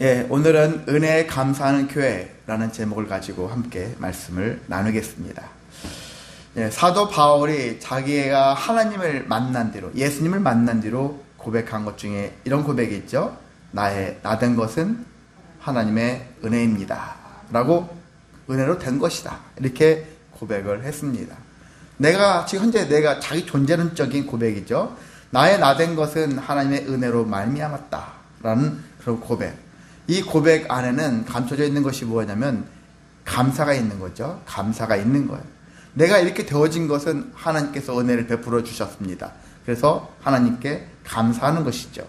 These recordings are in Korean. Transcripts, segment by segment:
예, 오늘은 은혜에 감사하는 교회라는 제목을 가지고 함께 말씀을 나누겠습니다. 예, 사도 바울이 자기가 하나님을 만난 뒤로, 예수님을 만난 뒤로 고백한 것 중에 이런 고백이 있죠. 나된 것은 하나님의 은혜입니다. 라고 은혜로 된 것이다. 이렇게 고백을 했습니다. 지금 현재 내가 자기 존재론적인 고백이죠. 나된 것은 하나님의 은혜로 말미암았다. 라는 그런 고백. 이 고백 안에는 감춰져 있는 것이 뭐냐면 감사가 있는 거죠. 감사가 있는 거예요. 내가 이렇게 되어진 것은 하나님께서 은혜를 베풀어 주셨습니다. 그래서 하나님께 감사하는 것이죠.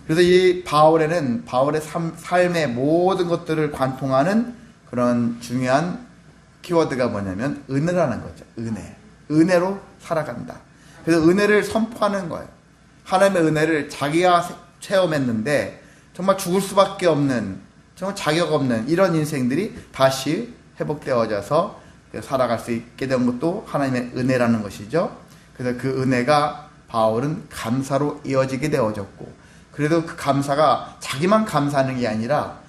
그래서 이 바울에는 바울의 삶의 모든 것들을 관통하는 그런 중요한 키워드가 뭐냐면 은혜라는 거죠. 은혜로 살아간다. 그래서 은혜를 선포하는 거예요. 하나님의 은혜를 자기가 체험했는데 정말 죽을 수밖에 없는, 정말 자격 없는 이런 인생들이 다시 회복되어져서 살아갈 수 있게 된 것도 하나님의 은혜라는 것이죠. 그래서 그 은혜가 바울은 감사로 이어지게 되어졌고, 그래도 그 감사가 자기만 감사하는 게 아니라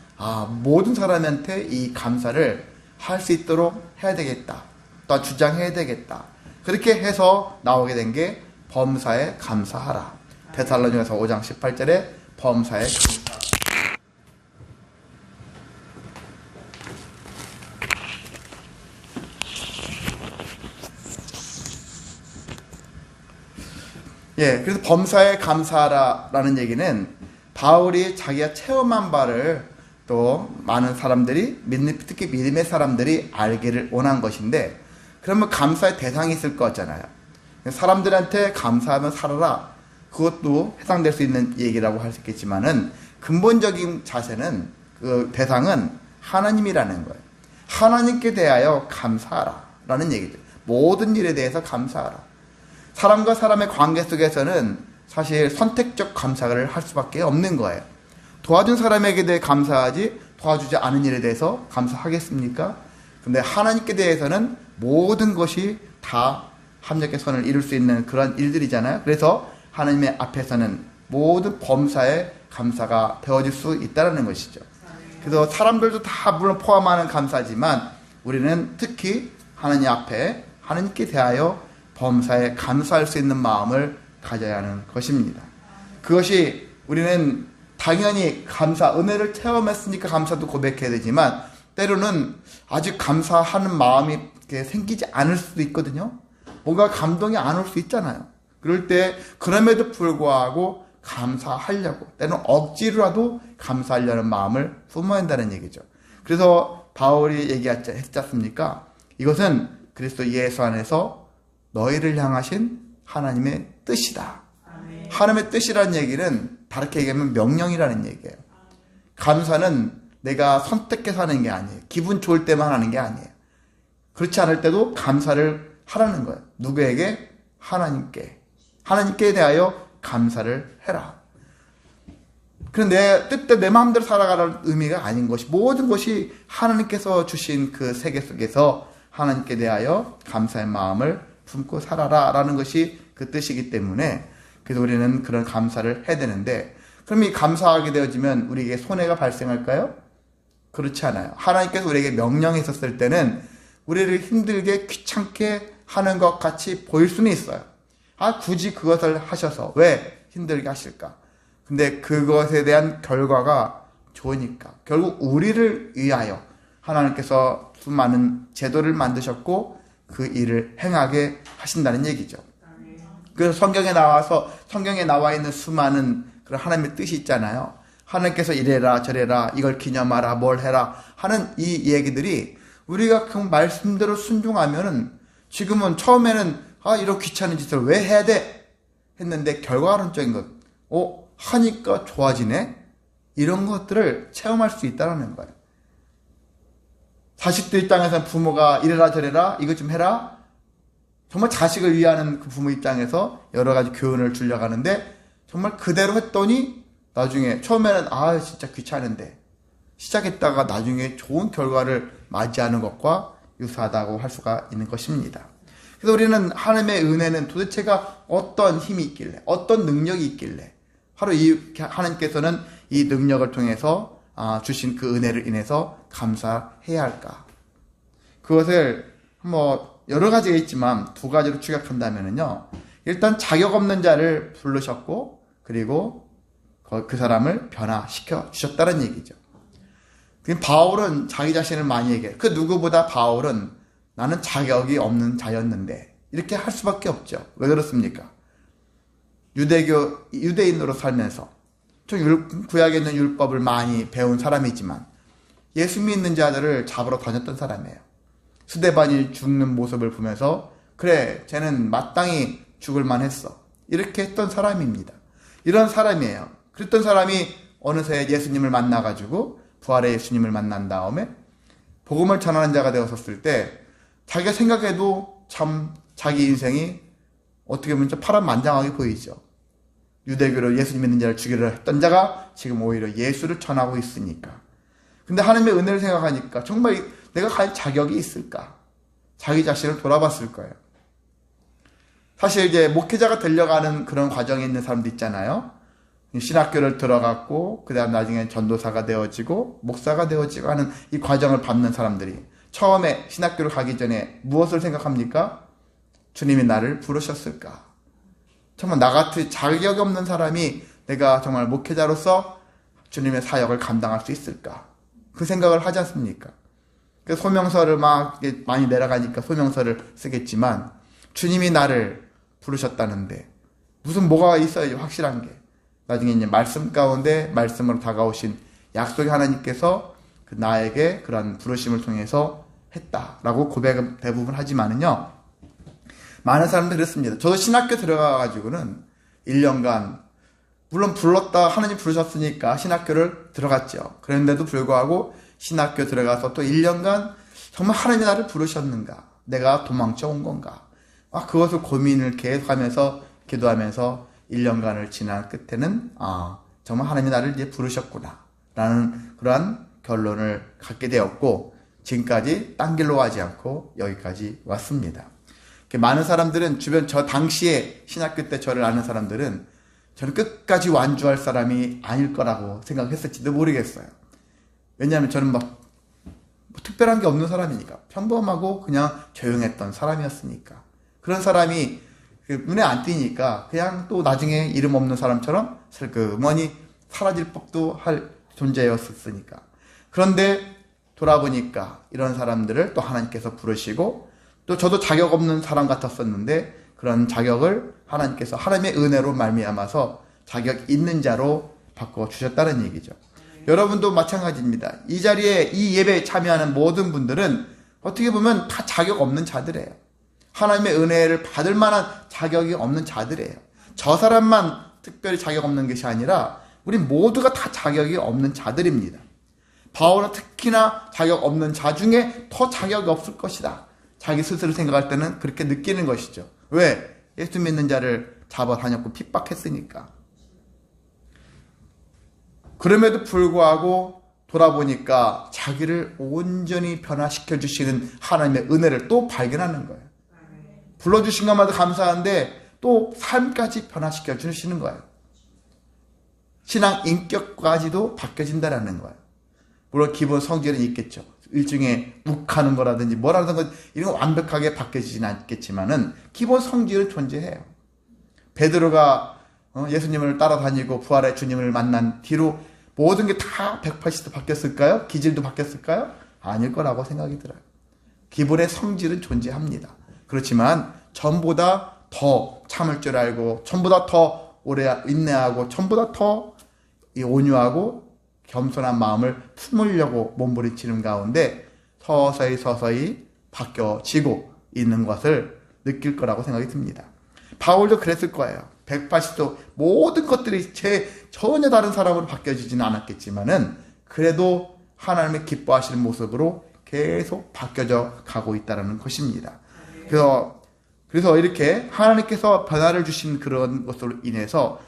모든 사람한테 이 감사를 할 수 있도록 해야 되겠다. 또 주장해야 되겠다. 그렇게 해서 나오게 된 게 범사에 감사하라. 데살로니가서 5장 18절에 범사에 감사하라. 예, 그래서 범사에 감사하라라는 얘기는 바울이 자기가 체험한 바를 또 많은 사람들이, 특히 믿음의 사람들이 알기를 원한 것인데, 그러면 감사의 대상이 있을 거잖아요. 사람들한테 감사하며 살아라. 그것도 해당될 수 있는 얘기라고 할 수 있겠지만은, 근본적인 자세는, 그 대상은 하나님이라는 거예요. 하나님께 대하여 감사하라. 라는 얘기죠. 모든 일에 대해서 감사하라. 사람과 사람의 관계 속에서는 사실 선택적 감사를 할 수밖에 없는 거예요. 도와준 사람에게 대해 감사하지 도와주지 않은 일에 대해서 감사하겠습니까? 근데 하나님께 대해서는 모든 것이 다 합력의 선을 이룰 수 있는 그런 일들이잖아요. 그래서 하나님의 앞에서는 모든 범사에 감사가 되어질 수 있다는 것이죠. 그래서 사람들도 다 물론 포함하는 감사지만 우리는 특히 하나님 앞에 하나님께 대하여 범사에 감사할 수 있는 마음을 가져야 하는 것입니다. 그것이 우리는 당연히 은혜를 체험했으니까 감사도 고백해야 되지만 때로는 아직 감사하는 마음이 생기지 않을 수도 있거든요. 뭔가 감동이 안 올 수 있잖아요. 그럴 때 그럼에도 불구하고 감사하려고, 때로는 억지로라도 감사하려는 마음을 품어야 한다는 얘기죠. 그래서 바울이 얘기했지 않습니까? 이것은 그리스도 예수 안에서 너희를 향하신 하나님의 뜻이다. 아멘. 하나님의 뜻이라는 얘기는 다르게 얘기하면 명령이라는 얘기예요. 감사는 내가 선택해서 하는 게 아니에요. 기분 좋을 때만 하는 게 아니에요. 그렇지 않을 때도 감사를 하라는 거예요. 누구에게? 하나님께. 하나님께 대하여 감사를 해라. 그런데 내 뜻대로 내 마음대로 살아가라는 의미가 아닌 것이, 모든 것이 하나님께서 주신 그 세계 속에서 하나님께 대하여 감사의 마음을 품고 살아라 라는 것이 그 뜻이기 때문에, 그래서 우리는 그런 감사를 해야 되는데, 그럼 이 감사하게 되어지면 우리에게 손해가 발생할까요? 그렇지 않아요. 하나님께서 우리에게 명령했었을 때는 우리를 힘들게 귀찮게 하는 것 같이 보일 수는 있어요. 굳이 그것을 하셔서 왜 힘들게 하실까? 근데 그것에 대한 결과가 좋으니까, 결국 우리를 위하여 하나님께서 수많은 제도를 만드셨고 그 일을 행하게 하신다는 얘기죠. 그래서 성경에 나와 있는 수많은 그런 하나님의 뜻이 있잖아요. 하나님께서 이래라 저래라, 이걸 기념하라, 뭘 해라 하는 이 얘기들이 우리가 그 말씀대로 순종하면은, 지금은 처음에는 이런 귀찮은 짓을 왜 해야 돼? 했는데 결과론적인 것, 하니까 좋아지네? 이런 것들을 체험할 수 있다는 거예요. 자식들 입장에서는 부모가 이래라 저래라, 이것 좀 해라, 정말 자식을 위하는 그 부모 입장에서 여러 가지 교훈을 주려고 하는데, 정말 그대로 했더니 나중에 처음에는 진짜 귀찮은데 시작했다가 나중에 좋은 결과를 맞이하는 것과 유사하다고 할 수가 있는 것입니다. 그래서 우리는 하나님의 은혜는 도대체가 어떤 힘이 있길래, 어떤 능력이 있길래, 바로 이 하나님께서는 이 능력을 통해서 주신 그 은혜를 인해서 감사해야 할까? 그것을 여러 가지가 있지만 두 가지로 추격한다면요. 일단 자격 없는 자를 부르셨고, 그리고 그 사람을 변화시켜 주셨다는 얘기죠. 바울은 자기 자신을 많이 얘기해요. 그 누구보다 바울은 나는 자격이 없는 자였는데, 이렇게 할 수밖에 없죠. 왜 그렇습니까? 유대인으로 살면서 구약에 있는 율법을 많이 배운 사람이지만 예수 믿는 자들을 잡으러 다녔던 사람이에요. 스데반이 죽는 모습을 보면서 그래, 쟤는 마땅히 죽을 만했어, 이렇게 했던 사람입니다. 이런 사람이에요. 그랬던 사람이 어느새 예수님을 만나가지고 부활의 예수님을 만난 다음에 복음을 전하는 자가 되었을 때 자기가 생각해도 참 자기 인생이 어떻게 보면 좀 파란만장하게 보이죠. 유대교로 예수 믿는 자를 죽이려 했던 자가 지금 오히려 예수를 전하고 있으니까. 근데 하나님의 은혜를 생각하니까 정말 내가 과연 자격이 있을까? 자기 자신을 돌아봤을 거예요. 사실 이제 목회자가 되려가는 그런 과정에 있는 사람도 있잖아요. 신학교를 들어갔고 그 다음 나중에 전도사가 되어지고 목사가 되어지고 하는 이 과정을 밟는 사람들이 처음에 신학교를 가기 전에 무엇을 생각합니까? 주님이 나를 부르셨을까? 정말 나같이 자격이 없는 사람이 내가 정말 목회자로서 주님의 사역을 감당할 수 있을까? 그 생각을 하지 않습니까? 그래서 소명서를 많이 내려가니까 소명서를 쓰겠지만 주님이 나를 부르셨다는데 무슨 뭐가 있어야지 확실한 게. 나중에 이제 말씀 가운데 말씀으로 다가오신 약속의 하나님께서 나에게 그런 부르심을 통해서 했다라고 고백은 대부분 하지만은요. 많은 사람들이 그렇습니다. 저도 신학교 들어가가지고는 1년간 물론 불렀다 하나님 부르셨으니까 신학교를 들어갔죠. 그런데도 불구하고 신학교 들어가서 또 1년간 정말 하나님이 나를 부르셨는가? 내가 도망쳐 온 건가? 그것을 고민을 계속하면서 기도하면서 1년간을 지난 끝에는 정말 하나님이 나를 이제 부르셨구나 라는 그러한 결론을 갖게 되었고 지금까지 딴 길로 가지 않고 여기까지 왔습니다. 많은 사람들은 주변 저 당시에 신학교 때 저를 아는 사람들은 저는 끝까지 완주할 사람이 아닐 거라고 생각했을지도 모르겠어요. 왜냐하면 저는 특별한 게 없는 사람이니까 평범하고 그냥 조용했던 사람이었으니까 그런 사람이 눈에 안 띄니까 그냥 또 나중에 이름 없는 사람처럼 슬그머니 사라질 법도 할 존재였으니까. 그런데 돌아보니까 이런 사람들을 또 하나님께서 부르시고 또 저도 자격 없는 사람 같았었는데 그런 자격을 하나님께서 하나님의 은혜로 말미암아서 자격 있는 자로 바꿔주셨다는 얘기죠. 여러분도 마찬가지입니다. 이 자리에 이 예배에 참여하는 모든 분들은 어떻게 보면 다 자격 없는 자들이에요. 하나님의 은혜를 받을 만한 자격이 없는 자들이에요. 저 사람만 특별히 자격 없는 것이 아니라 우리 모두가 다 자격이 없는 자들입니다. 바울은 특히나 자격 없는 자 중에 더 자격이 없을 것이다. 자기 스스로 생각할 때는 그렇게 느끼는 것이죠. 왜? 예수 믿는 자를 잡아다녔고 핍박했으니까. 그럼에도 불구하고 돌아보니까 자기를 온전히 변화시켜 주시는 하나님의 은혜를 또 발견하는 거예요. 불러주신 것마다 감사한데 또 삶까지 변화시켜 주시는 거예요. 신앙 인격까지도 바뀌어진다는 거예요. 물론 기본 성질은 있겠죠. 일종의 욱하는 거라든지 뭐라든 것 이런 거 완벽하게 바뀌어지진 않겠지만은 기본 성질은 존재해요. 베드로가 예수님을 따라다니고 부활의 주님을 만난 뒤로 모든 게 다 180도 바뀌었을까요? 기질도 바뀌었을까요? 아닐 거라고 생각이 들어요. 기본의 성질은 존재합니다. 그렇지만 전보다 더 참을 줄 알고 전보다 더 오래 인내하고 전보다 더 온유하고 겸손한 마음을 품으려고 몸부림치는 가운데 서서히 바뀌어지고 있는 것을 느낄 거라고 생각이 듭니다. 바울도 그랬을 거예요. 180도 모든 것들이 전혀 다른 사람으로 바뀌어지지는 않았겠지만은 그래도 하나님의 기뻐하시는 모습으로 계속 바뀌어져 가고 있다는 것입니다. 그래서 이렇게 하나님께서 변화를 주신 그런 것으로 인해서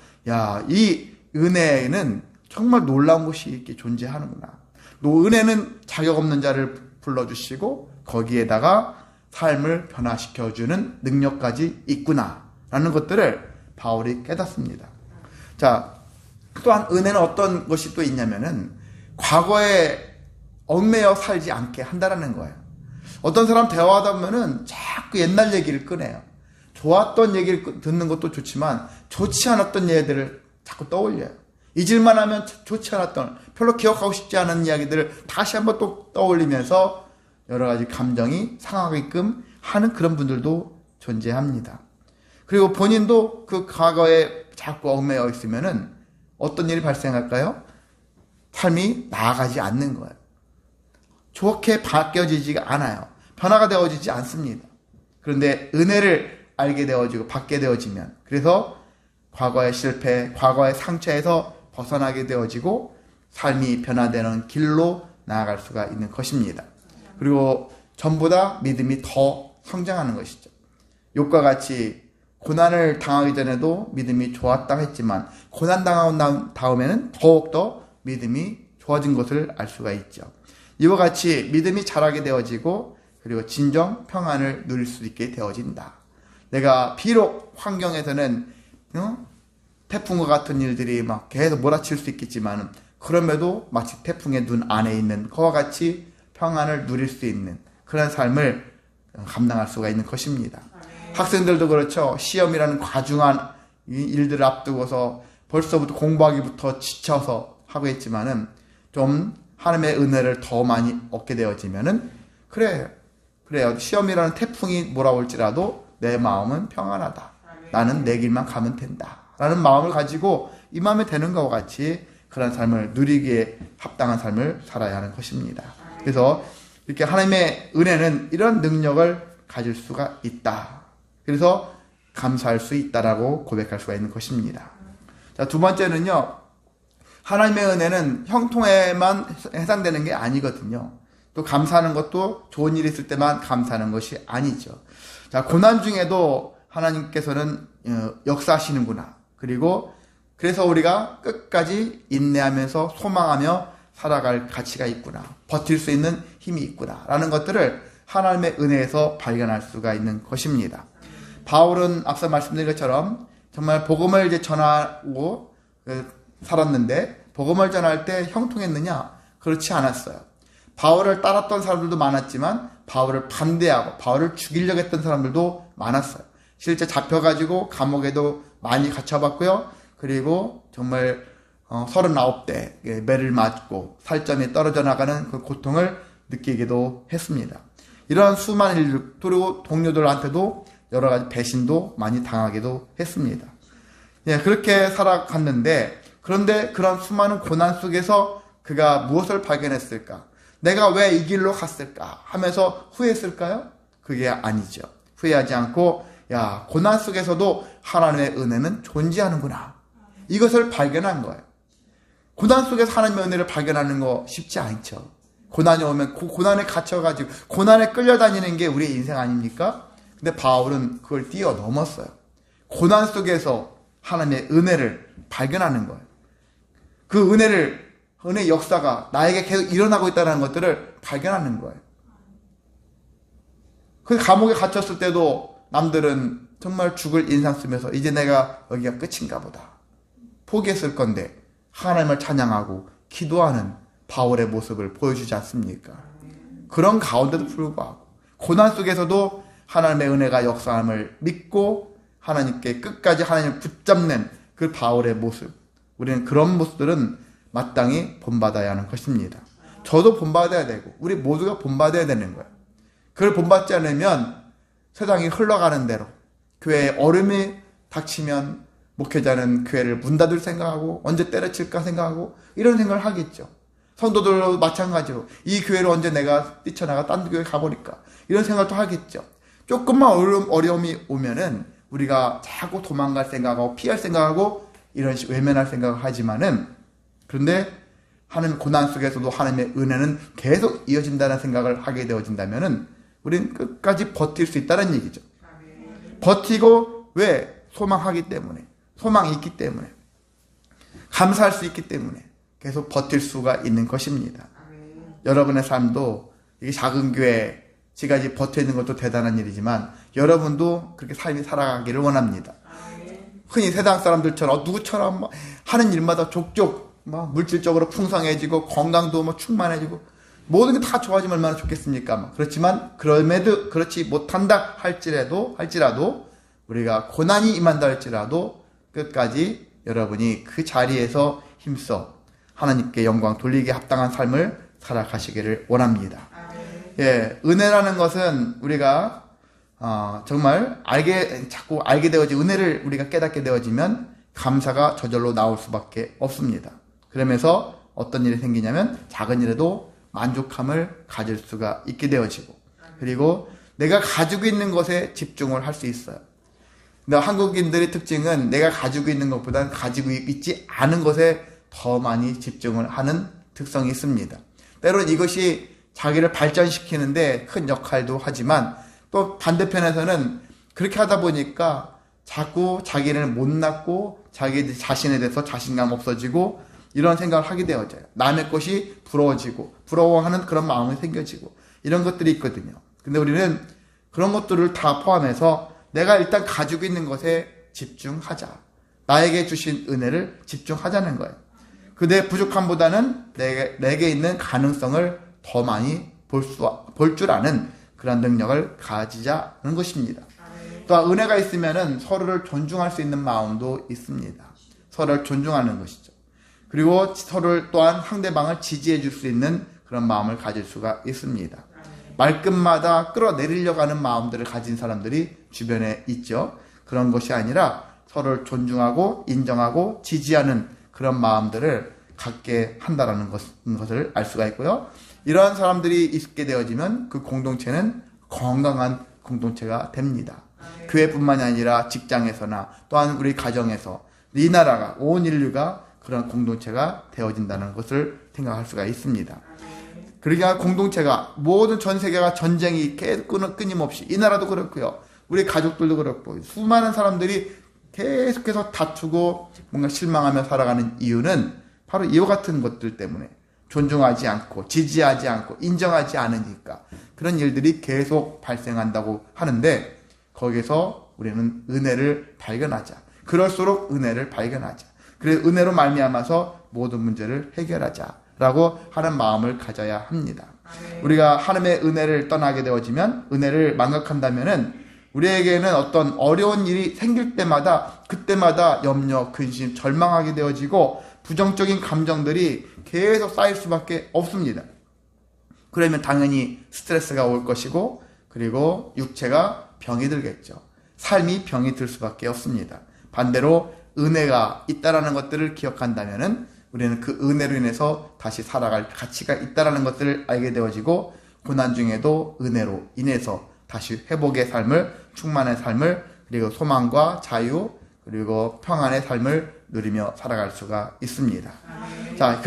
이 은혜는 정말 놀라운 것이 이렇게 존재하는구나. 은혜는 자격 없는 자를 불러주시고 거기에다가 삶을 변화시켜주는 능력까지 있구나 라는 것들을 바울이 깨닫습니다. 자, 또한 은혜는 어떤 것이 또 있냐면은 과거에 얽매여 살지 않게 한다는 거예요. 어떤 사람 대화하다 보면은 자꾸 옛날 얘기를 꺼내요. 좋았던 얘기를 듣는 것도 좋지만 좋지 않았던 얘기들을 자꾸 떠올려요. 잊을만 하면 좋지 않았던, 별로 기억하고 싶지 않은 이야기들을 다시 한번 또 떠올리면서 여러 가지 감정이 상하게끔 하는 그런 분들도 존재합니다. 그리고 본인도 그 과거에 자꾸 얽매여 있으면은 어떤 일이 발생할까요? 삶이 나아가지 않는 거예요. 좋게 바뀌어지지가 않아요. 변화가 되어지지 않습니다. 그런데 은혜를 알게 되어지고 받게 되어지면, 그래서 과거의 실패, 과거의 상처에서 벗어나게 되어지고 삶이 변화되는 길로 나아갈 수가 있는 것입니다. 그리고 전부 다 믿음이 더 성장하는 것이죠. 욥과 같이 고난을 당하기 전에도 믿음이 좋았다 했지만 고난 당하고 난 다음에는 더욱더 믿음이 좋아진 것을 알 수가 있죠. 이와 같이 믿음이 자라게 되어지고 그리고 진정 평안을 누릴 수 있게 되어진다. 내가 비록 환경에서는 태풍과 같은 일들이 막 계속 몰아칠 수 있겠지만 그럼에도 마치 태풍의 눈 안에 있는 그와 같이 평안을 누릴 수 있는 그런 삶을 감당할 수가 있는 것입니다. 학생들도 그렇죠. 시험이라는 과중한 일들을 앞두고서 벌써부터 공부하기부터 지쳐서 하고 있지만은 좀 하나님의 은혜를 더 많이 얻게 되어지면은 그래요. 시험이라는 태풍이 몰아올지라도 내 마음은 평안하다. 나는 내 길만 가면 된다. 라는 마음을 가지고 임하면 되는 것과 같이 그런 삶을 누리기에 합당한 삶을 살아야 하는 것입니다. 그래서 이렇게 하나님의 은혜는 이런 능력을 가질 수가 있다. 그래서 감사할 수 있다라고 고백할 수가 있는 것입니다. 자, 두 번째는요. 하나님의 은혜는 형통에만 해당되는 게 아니거든요. 또 감사하는 것도 좋은 일이 있을 때만 감사하는 것이 아니죠. 자, 고난 중에도 하나님께서는 역사하시는구나. 그리고 그래서 우리가 끝까지 인내하면서 소망하며 살아갈 가치가 있구나. 버틸 수 있는 힘이 있구나. 라는 것들을 하나님의 은혜에서 발견할 수가 있는 것입니다. 바울은 앞서 말씀드린 것처럼 정말 복음을 이제 전하고 살았는데 복음을 전할 때 형통했느냐? 그렇지 않았어요. 바울을 따랐던 사람들도 많았지만 바울을 반대하고 바울을 죽이려고 했던 사람들도 많았어요. 실제 잡혀가지고 감옥에도 많이 갇혀봤고요. 그리고 정말 39대 매를 맞고 살점이 떨어져 나가는 그 고통을 느끼기도 했습니다. 이런 수많은 일들, 그리고 동료들한테도 여러 가지 배신도 많이 당하기도 했습니다. 그렇게 살아갔는데, 그런데 그런 수많은 고난 속에서 그가 무엇을 발견했을까? 내가 왜 이 길로 갔을까? 하면서 후회했을까요? 그게 아니죠. 후회하지 않고, 고난 속에서도 하나님의 은혜는 존재하는구나. 이것을 발견한 거예요. 고난 속에서 하나님의 은혜를 발견하는 거 쉽지 않죠. 고난이 오면 그 고난에 갇혀가지고 고난에 끌려다니는 게 우리의 인생 아닙니까? 근데 바울은 그걸 뛰어넘었어요. 고난 속에서 하나님의 은혜를 발견하는 거예요. 그 은혜 역사가 나에게 계속 일어나고 있다는 것들을 발견하는 거예요. 그 감옥에 갇혔을 때도 남들은 정말 죽을 인상 쓰면서 이제 내가 여기가 끝인가 보다. 포기했을 건데 하나님을 찬양하고 기도하는 바울의 모습을 보여주지 않습니까? 그런 가운데도 불구하고 고난 속에서도 하나님의 은혜가 역사함을 믿고 하나님께 끝까지 하나님을 붙잡는 그 바울의 모습, 우리는 그런 모습들은 마땅히 본받아야 하는 것입니다. 저도 본받아야 되고 우리 모두가 본받아야 되는 거예요. 그걸 본받지 않으면 세상이 흘러가는 대로 교회에 얼음이 닥치면 목회자는 교회를 문 닫을 생각하고 언제 때려칠까 생각하고 이런 생각을 하겠죠. 성도들도 마찬가지로 이 교회를 언제 내가 뛰쳐나가 딴 교회 가버릴까 이런 생각도 하겠죠. 조금만 어려움이 오면은 우리가 자꾸 도망갈 생각하고 피할 생각하고 이런 식으로 외면할 생각을 하지만은 그런데 하나님 고난 속에서도 하나님의 은혜는 계속 이어진다는 생각을 하게 되어진다면은 우리는 끝까지 버틸 수 있다는 얘기죠. 버티고 왜? 소망하기 때문에, 소망이 있기 때문에, 감사할 수 있기 때문에 계속 버틸 수가 있는 것입니다. 여러분의 삶도 이게 작은 교회 지금까지 버텨 있는 것도 대단한 일이지만 여러분도 그렇게 삶이 살아가기를 원합니다. 흔히 세상 사람들처럼 누구처럼 하는 일마다 족족 뭐 물질적으로 풍성해지고 건강도 뭐 충만해지고 모든 게 다 좋아지면 얼마나 좋겠습니까? 그렇지만 그럼에도 그렇지 못한다 할지라도 우리가 고난이 임한다 할지라도 끝까지 여러분이 그 자리에서 힘써 하나님께 영광 돌리기에 합당한 삶을 살아가시기를 원합니다. 예, 은혜라는 것은 우리가 정말 자꾸 알게 되어지 은혜를 우리가 깨닫게 되어지면 감사가 저절로 나올 수밖에 없습니다. 그러면서 어떤 일이 생기냐면 작은 일에도 만족함을 가질 수가 있게 되어지고 그리고 내가 가지고 있는 것에 집중을 할 수 있어요. 근데 한국인들의 특징은 내가 가지고 있는 것보다는 가지고 있지 않은 것에 더 많이 집중을 하는 특성이 있습니다. 때로는 이것이 자기를 발전시키는데 큰 역할도 하지만 또 반대편에서는 그렇게 하다 보니까 자꾸 자기를 못났고 자기 자신에 대해서 자신감 없어지고 이런 생각을 하게 되어져요. 남의 것이 부러워지고 부러워하는 그런 마음이 생겨지고 이런 것들이 있거든요. 근데 우리는 그런 것들을 다 포함해서 내가 일단 가지고 있는 것에 집중하자. 나에게 주신 은혜를 집중하자는 거예요. 그내 부족함보다는 내게 있는 가능성을 더 많이 볼 줄 아는 그런 능력을 가지자는 것입니다. 또 은혜가 있으면은 서로를 존중할 수 있는 마음도 있습니다. 서로를 존중하는 것이죠. 그리고 서로를 또한 상대방을 지지해 줄 수 있는 그런 마음을 가질 수가 있습니다. 말끝마다 끌어내리려고 하는 마음들을 가진 사람들이 주변에 있죠. 그런 것이 아니라 서로를 존중하고 인정하고 지지하는 그런 마음들을 갖게 한다라는 것을 알 수가 있고요. 이러한 사람들이 있게 되어지면 그 공동체는 건강한 공동체가 됩니다. 교회뿐만이 아니라 직장에서나 또한 우리 가정에서 이 나라가 온 인류가 그런 공동체가 되어진다는 것을 생각할 수가 있습니다. 그러니까 공동체가 모든 전 세계가 전쟁이 계속 끊임없이 이 나라도 그렇고요. 우리 가족들도 그렇고 수많은 사람들이 계속해서 다투고 뭔가 실망하며 살아가는 이유는 바로 이와 같은 것들 때문에 존중하지 않고 지지하지 않고 인정하지 않으니까 그런 일들이 계속 발생한다고 하는데 거기서 우리는 은혜를 발견하자. 그럴수록 은혜를 발견하자. 그래서 은혜로 말미암아서 모든 문제를 해결하자라고 하는 마음을 가져야 합니다. 우리가 하나님의 은혜를 떠나게 되어지면 은혜를 망각한다면은 우리에게는 어떤 어려운 일이 생길 때마다 그때마다 염려, 근심, 절망하게 되어지고 부정적인 감정들이 계속 쌓일 수밖에 없습니다. 그러면 당연히 스트레스가 올 것이고 그리고 육체가 병이 들겠죠. 삶이 병이 들 수밖에 없습니다. 반대로 은혜가 있다라는 것들을 기억한다면은 우리는 그 은혜로 인해서 다시 살아갈 가치가 있다라는 것들을 알게 되어지고 고난 중에도 은혜로 인해서 다시 회복의 삶을 충만한 삶을 그리고 소망과 자유 그리고 평안의 삶을 누리며 살아갈 수가 있습니다. 자,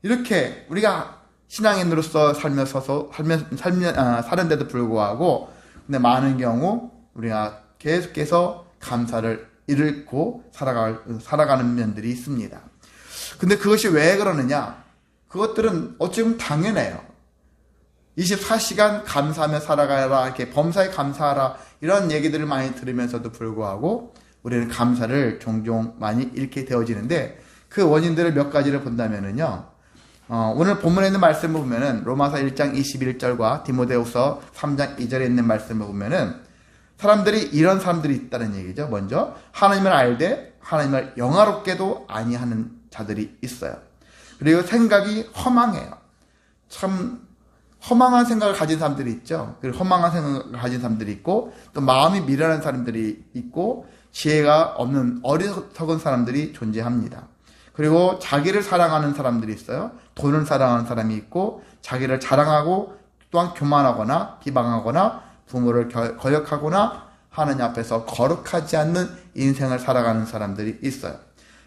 이렇게 우리가 신앙인으로서 사는데도 불구하고 근데 많은 경우 우리가 계속해서 감사를 잃고 살아가는 면들이 있습니다. 근데 그것이 왜 그러느냐? 그것들은 어찌보면 당연해요. 24시간 감사하며 살아가라, 이렇게 범사에 감사하라, 이런 얘기들을 많이 들으면서도 불구하고 우리는 감사를 종종 많이 잃게 되어지는데 그 원인들을 몇 가지를 본다면은요. 오늘 본문에 있는 말씀을 보면은 로마서 1장 21절과 디모데후서 3장 2절에 있는 말씀을 보면은 이런 사람들이 있다는 얘기죠. 먼저 하나님을 알되 하나님을 영화롭게도 아니하는 자들이 있어요. 그리고 생각이 허망해요. 참 허망한 생각을 가진 사람들이 있죠. 그리고 허망한 생각을 가진 사람들이 있고 또 마음이 미련한 사람들이 있고 지혜가 없는 어리석은 사람들이 존재합니다. 그리고 자기를 사랑하는 사람들이 있어요. 돈을 사랑하는 사람이 있고 자기를 자랑하고 또한 교만하거나 비방하거나 부모를 거역하거나 하나님 앞에서 거룩하지 않는 인생을 살아가는 사람들이 있어요.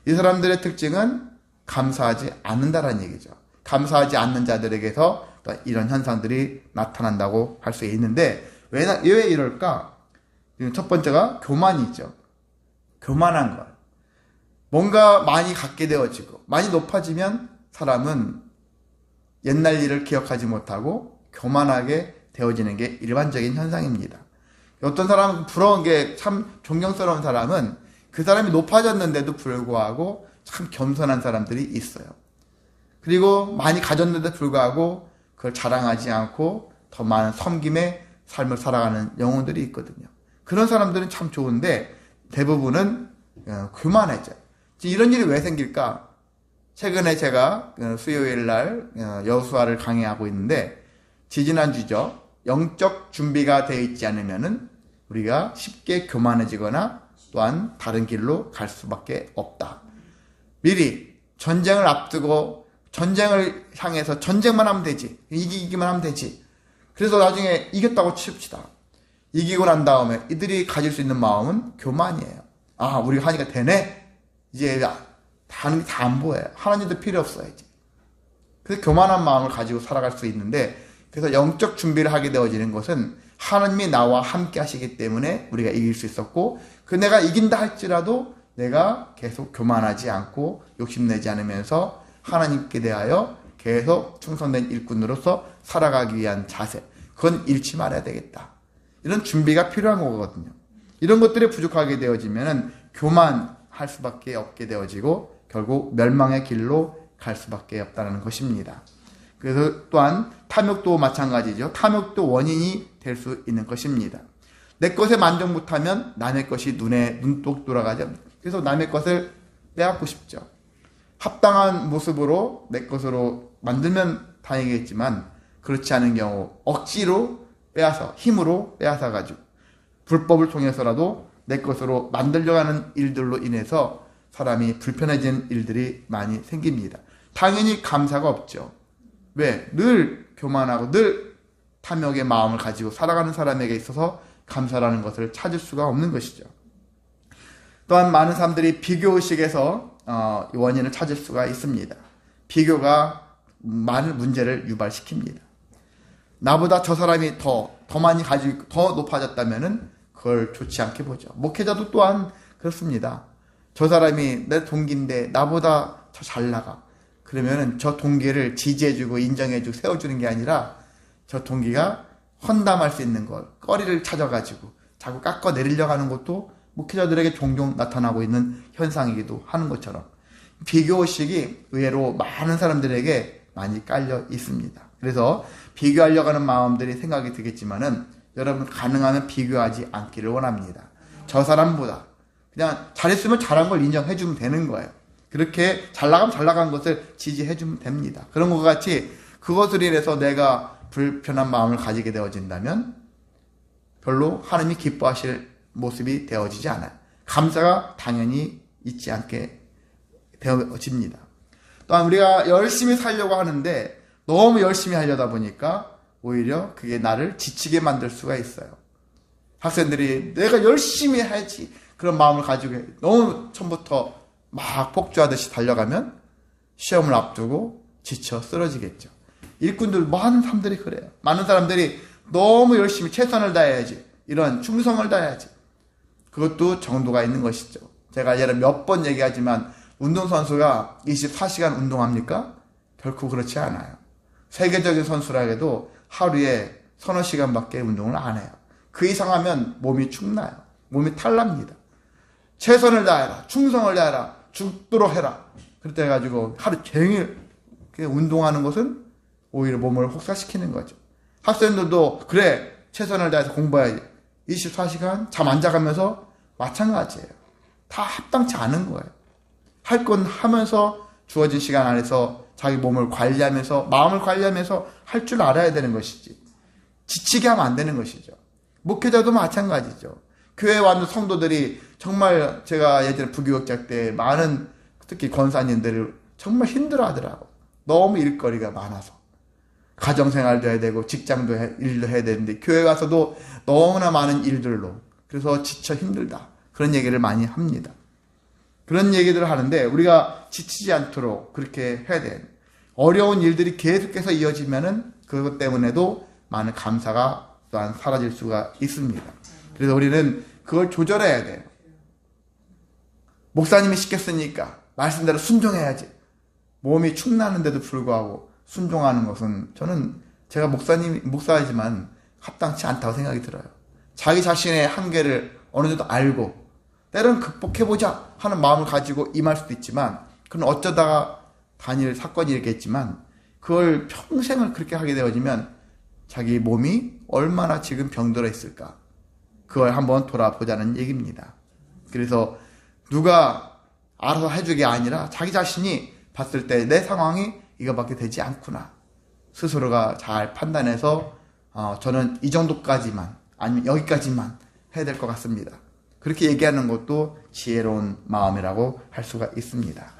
이 사람들의 특징은 감사하지 않는다라는 얘기죠. 감사하지 않는 자들에게서 이런 현상들이 나타난다고 할 수 있는데 왜 이럴까? 첫 번째가 교만이죠. 교만한 것. 뭔가 많이 갖게 되어지고 많이 높아지면 사람은 옛날 일을 기억하지 못하고 교만하게 되어지는 게 일반적인 현상입니다. 어떤 사람은 부러운 게 참 존경스러운 사람은 그 사람이 높아졌는데도 불구하고 참 겸손한 사람들이 있어요. 그리고 많이 가졌는데도 불구하고 그걸 자랑하지 않고 더 많은 섬김의 삶을 살아가는 영혼들이 있거든요. 그런 사람들은 참 좋은데 대부분은 교만해져요. 이런 일이 왜 생길까? 최근에 제가 수요일 날 여호수아를 강의하고 있는데 지지난주죠. 영적 준비가 되어 있지 않으면은 우리가 쉽게 교만해지거나 또한 다른 길로 갈 수밖에 없다. 미리 전쟁을 앞두고 전쟁을 향해서 전쟁만 하면 되지. 이기기만 하면 되지. 그래서 나중에 이겼다고 칩시다. 이기고 난 다음에 이들이 가질 수 있는 마음은 교만이에요. 아, 우리가 하니까 되네? 이제 하는 게 다 안 보여요. 하나님도 필요 없어요, 이제. 그래서 교만한 마음을 가지고 살아갈 수 있는데, 그래서 영적 준비를 하게 되어지는 것은 하나님이 나와 함께 하시기 때문에 우리가 이길 수 있었고, 내가 이긴다 할지라도 내가 계속 교만하지 않고 욕심내지 않으면서 하나님께 대하여 계속 충성된 일꾼으로서 살아가기 위한 자세, 그건 잃지 말아야 되겠다. 이런 준비가 필요한 거거든요. 이런 것들이 부족하게 되어지면 교만할 수밖에 없게 되어지고 결국 멸망의 길로 갈 수밖에 없다는 것입니다. 그래서 또한 탐욕도 마찬가지죠. 탐욕도 원인이 될 수 있는 것입니다. 내 것에 만족 못하면 남의 것이 눈독 돌아가죠. 그래서 남의 것을 빼앗고 싶죠. 합당한 모습으로 내 것으로 만들면 다행이겠지만 그렇지 않은 경우 억지로 빼앗아 힘으로 빼앗아 가지고 불법을 통해서라도 내 것으로 만들려고 하는 일들로 인해서 사람이 불편해지는 일들이 많이 생깁니다. 당연히 감사가 없죠. 왜? 늘 교만하고 늘 탐욕의 마음을 가지고 살아가는 사람에게 있어서 감사라는 것을 찾을 수가 없는 것이죠. 또한 많은 사람들이 비교의식에서 원인을 찾을 수가 있습니다. 비교가 많은 문제를 유발시킵니다. 나보다 저 사람이 더 많이 가지고 더 높아졌다면은 그걸 좋지 않게 보죠. 목회자도 또한 그렇습니다. 저 사람이 내 동기인데 나보다 더 잘 나가. 그러면은 저 동기를 지지해주고 인정해주고 세워주는 게 아니라 저 동기가 헌담할 수 있는 걸 꺼리를 찾아가지고 자꾸 깎아내리려고 하는 것도 목회자들에게 종종 나타나고 있는 현상이기도 하는 것처럼 비교의식이 의외로 많은 사람들에게 많이 깔려 있습니다. 그래서 비교하려고 하는 마음들이 생각이 들겠지만은 여러분 가능하면 비교하지 않기를 원합니다. 저 사람보다 그냥 잘했으면 잘한 걸 인정해주면 되는 거예요. 그렇게 잘 나가면 잘 나간 것을 지지해주면 됩니다. 그런 것 같이 그것을 인해서 내가 불편한 마음을 가지게 되어진다면 별로 하나님이 기뻐하실 모습이 되어지지 않아요. 감사가 당연히 있지 않게 되어집니다. 또한 우리가 열심히 살려고 하는데 너무 열심히 하려다 보니까 오히려 그게 나를 지치게 만들 수가 있어요. 학생들이 내가 열심히 해야지 그런 마음을 가지고 너무 처음부터 막 폭주하듯이 달려가면 시험을 앞두고 지쳐 쓰러지겠죠. 일꾼들 많은 사람들이 그래요. 많은 사람들이 너무 열심히 최선을 다해야지 이런 충성을 다해야지 그것도 정도가 있는 것이죠. 제가 예를 몇 번 얘기하지만 운동선수가 24시간 운동합니까? 결코 그렇지 않아요. 세계적인 선수라 해도 하루에 서너 시간밖에 운동을 안 해요. 그 이상 하면 몸이 축나요. 몸이 탈납니다. 최선을 다해라. 충성을 다해라. 죽도록 해라. 그렇게 해가지고 하루 종일 운동하는 것은 오히려 몸을 혹사시키는 거죠. 학생들도 그래 최선을 다해서 공부해야지. 24시간 잠 안 자가면서 마찬가지예요. 다 합당치 않은 거예요. 할 건 하면서 주어진 시간 안에서 자기 몸을 관리하면서 마음을 관리하면서 할 줄 알아야 되는 것이지. 지치게 하면 안 되는 것이죠. 목회자도 마찬가지죠. 교회에 왔는 성도들이 정말 제가 예전에 부교육자 때 많은 특히 권사님들을 정말 힘들어하더라고. 너무 일거리가 많아서. 가정생활도 해야 되고 직장도 일도 해야 되는데 교회 가서도 너무나 많은 일들로 그래서 지쳐 힘들다. 그런 얘기를 많이 합니다. 그런 얘기들을 하는데 우리가 지치지 않도록 그렇게 해야 돼요. 어려운 일들이 계속해서 이어지면은 그것 때문에도 많은 감사가 또한 사라질 수가 있습니다. 그래서 우리는 그걸 조절해야 돼요. 목사님이 시켰으니까 말씀대로 순종해야지. 몸이 축나는데도 불구하고 순종하는 것은 저는 제가 목사이지만 합당치 않다고 생각이 들어요. 자기 자신의 한계를 어느 정도 알고 때로는 극복해보자 하는 마음을 가지고 임할 수도 있지만 그건 어쩌다가 단일 사건이 있겠지만 그걸 평생을 그렇게 하게 되어지면 자기 몸이 얼마나 지금 병들어 있을까, 그걸 한번 돌아보자는 얘기입니다. 그래서 누가 알아서 해주는 게 아니라 자기 자신이 봤을 때 내 상황이 이거밖에 되지 않구나, 스스로가 잘 판단해서 저는 이 정도까지만, 아니면 여기까지만 해야 될 것 같습니다, 그렇게 얘기하는 것도 지혜로운 마음이라고 할 수가 있습니다.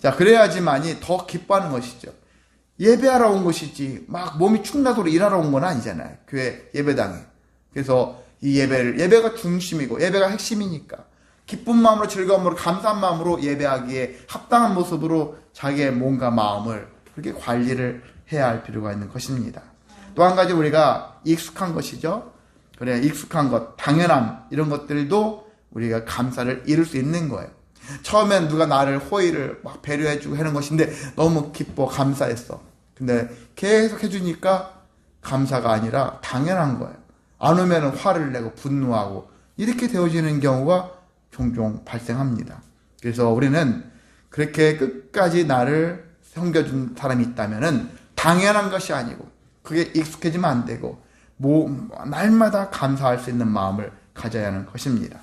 자, 그래야지만이 더 기뻐하는 것이죠. 예배하러 온 것이지 막 몸이 축나도록 일하러 온 건 아니잖아요, 교회 예배당에. 그래서 이 예배가 중심이고 예배가 핵심이니까 기쁜 마음으로, 즐거움으로, 감사한 마음으로 예배하기에 합당한 모습으로 자기의 몸과 마음을 그렇게 관리를 해야 할 필요가 있는 것입니다. 또 한 가지, 우리가 익숙한 것이죠. 그래, 익숙한 것, 당연함, 이런 것들도 우리가 감사를 이룰 수 있는 거예요. 처음엔 누가 나를 호의를 막 배려해주고 하는 것인데 너무 기뻐, 감사했어. 근데 계속 해주니까 감사가 아니라 당연한 거예요. 안 오면 화를 내고 분노하고 이렇게 되어지는 경우가 종종 발생합니다. 그래서 우리는 그렇게 끝까지 나를 섬겨준 사람이 있다면은 당연한 것이 아니고 그게 익숙해지면 안 되고 날마다 감사할 수 있는 마음을 가져야 하는 것입니다.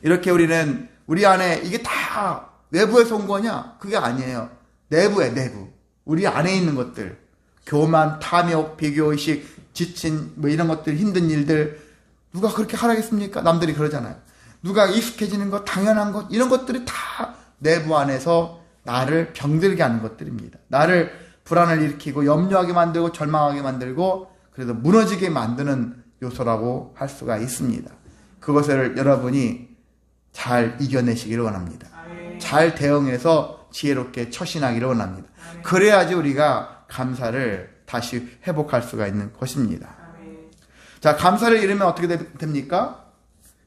이렇게 우리는 우리 안에 이게 다 외부에서 온 거냐? 그게 아니에요. 내부에, 내부. 우리 안에 있는 것들. 교만, 탐욕, 비교의식, 지친, 이런 것들, 힘든 일들. 누가 그렇게 하라겠습니까? 남들이 그러잖아요. 누가 익숙해지는 것, 당연한 것, 이런 것들이 다 내부 안에서 나를 병들게 하는 것들입니다. 나를 불안을 일으키고 염려하게 만들고 절망하게 만들고 그래서 무너지게 만드는 요소라고 할 수가 있습니다. 그것을 여러분이 잘 이겨내시기를 원합니다. 잘 대응해서 지혜롭게 처신하기를 원합니다. 그래야지 우리가 감사를 다시 회복할 수가 있는 것입니다. 자, 감사를 잃으면 어떻게 됩니까?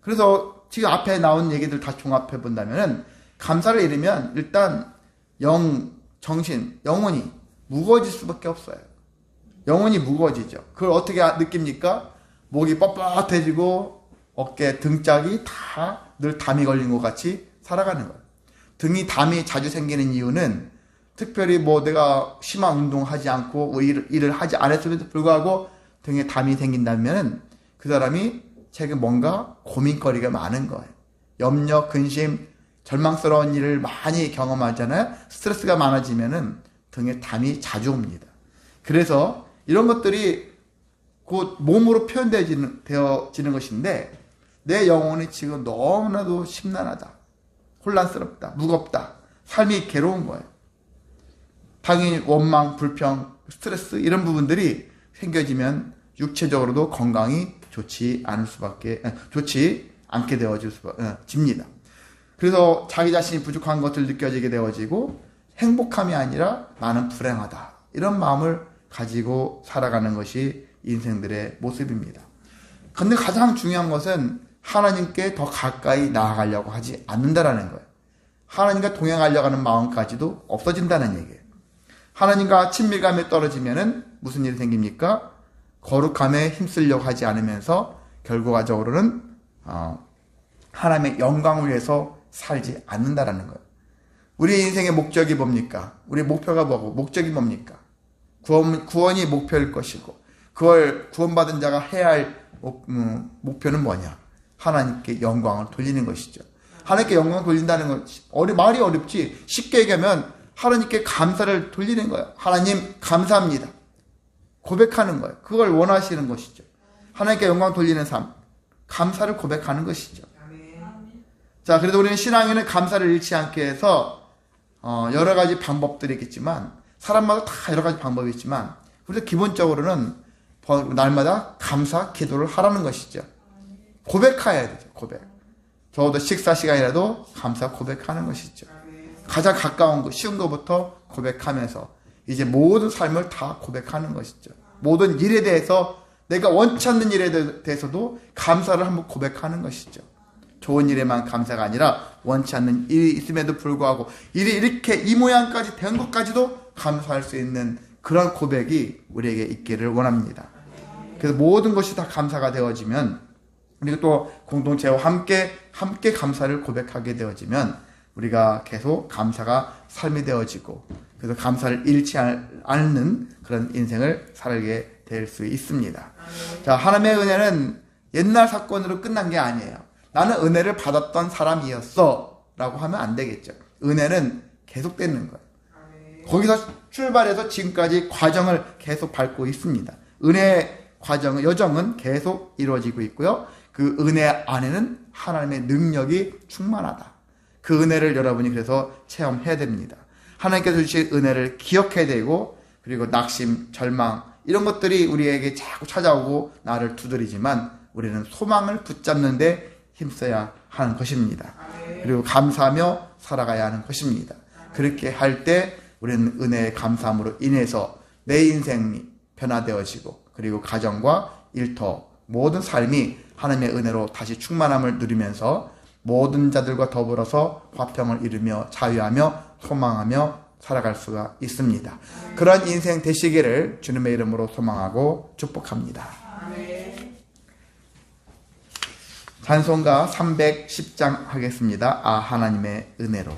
그래서 지금 앞에 나온 얘기들 다 종합해 본다면 감사를 잃으면 일단 정신, 영혼이 무거워질 수밖에 없어요. 영혼이 무거워지죠. 그걸 어떻게 느낍니까? 목이 뻣뻣해지고 어깨, 등짝이 다 늘 담이 걸린 것 같이 살아가는 거예요. 등이 담이 자주 생기는 이유는 특별히 내가 심한 운동하지 않고 일을 하지 않았음에도 불구하고 등에 담이 생긴다면 그 사람이 최근 뭔가 고민거리가 많은 거예요. 염려, 근심, 절망스러운 일을 많이 경험하잖아요. 스트레스가 많아지면은 등에 담이 자주 옵니다. 그래서 이런 것들이 곧 몸으로 표현되어지는 것인데 내 영혼이 지금 너무나도 심란하다, 혼란스럽다, 무겁다, 삶이 괴로운 거예요. 당연히 원망, 불평, 스트레스 이런 부분들이 생겨지면 육체적으로도 건강이 좋지 않게 되어집니다. 그래서 자기 자신이 부족한 것을 느껴지게 되어지고 행복함이 아니라 나는 불행하다, 이런 마음을 가지고 살아가는 것이 인생들의 모습입니다. 근데 가장 중요한 것은 하나님께 더 가까이 나아가려고 하지 않는다라는 거예요. 하나님과 동행하려고 하는 마음까지도 없어진다는 얘기예요. 하나님과 친밀감이 떨어지면은 무슨 일이 생깁니까? 거룩함에 힘쓰려고 하지 않으면서 결과적으로는 하나님의 영광을 위해서 살지 않는다라는 거예요. 우리 인생의 목적이 뭡니까? 우리의 목표가 뭐고 목적이 뭡니까? 구원이 목표일 것이고 그걸 구원받은 자가 해야 할 목표는 뭐냐? 하나님께 영광을 돌리는 것이죠. 하나님께 영광을 돌린다는 건 말이 어렵지, 쉽게 얘기하면 하나님께 감사를 돌리는 거예요. 하나님 감사합니다, 고백하는 거예요. 그걸 원하시는 것이죠. 하나님께 영광 돌리는 삶, 감사를 고백하는 것이죠. 자, 그래도 우리는 신앙에는 감사를 잃지 않게 해서 여러 가지 방법들이 있겠지만 사람마다 다 여러 가지 방법이 있지만 우리가 기본적으로는 날마다 감사 기도를 하라는 것이죠. 고백해야 되죠. 고백. 적어도 식사 시간이라도 감사 고백하는 것이죠. 가장 가까운 거, 쉬운 것부터 고백하면서 이제 모든 삶을 다 고백하는 것이죠. 모든 일에 대해서 내가 원치 않는 일에 대해서도 감사를 한번 고백하는 것이죠. 좋은 일에만 감사가 아니라 원치 않는 일이 있음에도 불구하고 일이 이렇게 이 모양까지 된 것까지도 감사할 수 있는 그런 고백이 우리에게 있기를 원합니다. 그래서 모든 것이 다 감사가 되어지면, 그리고 또 공동체와 함께 감사를 고백하게 되어지면 우리가 계속 감사가 삶이 되어지고 그래서 감사를 잃지 않는 그런 인생을 살게 될 수 있습니다. 자, 하나님의 은혜는 옛날 사건으로 끝난 게 아니에요. 나는 은혜를 받았던 사람이었어 라고 하면 안 되겠죠. 은혜는 계속되는 거예요. 거기서 출발해서 지금까지 과정을 계속 밟고 있습니다. 은혜 과정은, 여정은 계속 이루어지고 있고요. 그 은혜 안에는 하나님의 능력이 충만하다. 그 은혜를 여러분이 그래서 체험해야 됩니다. 하나님께서 주신 은혜를 기억해야 되고, 그리고 낙심, 절망 이런 것들이 우리에게 자꾸 찾아오고 나를 두드리지만 우리는 소망을 붙잡는 데 힘써야 하는 것입니다. 그리고 감사하며 살아가야 하는 것입니다. 그렇게 할 때 우리는 은혜의 감사함으로 인해서 내 인생이 변화되어지고, 그리고 가정과 일터 모든 삶이 하나님의 은혜로 다시 충만함을 누리면서 모든 자들과 더불어서 화평을 이루며 자유하며 소망하며 살아갈 수가 있습니다. 그런 인생 되시기를 주님의 이름으로 소망하고 축복합니다. 찬송가 310장 하겠습니다. 아, 하나님의 은혜로.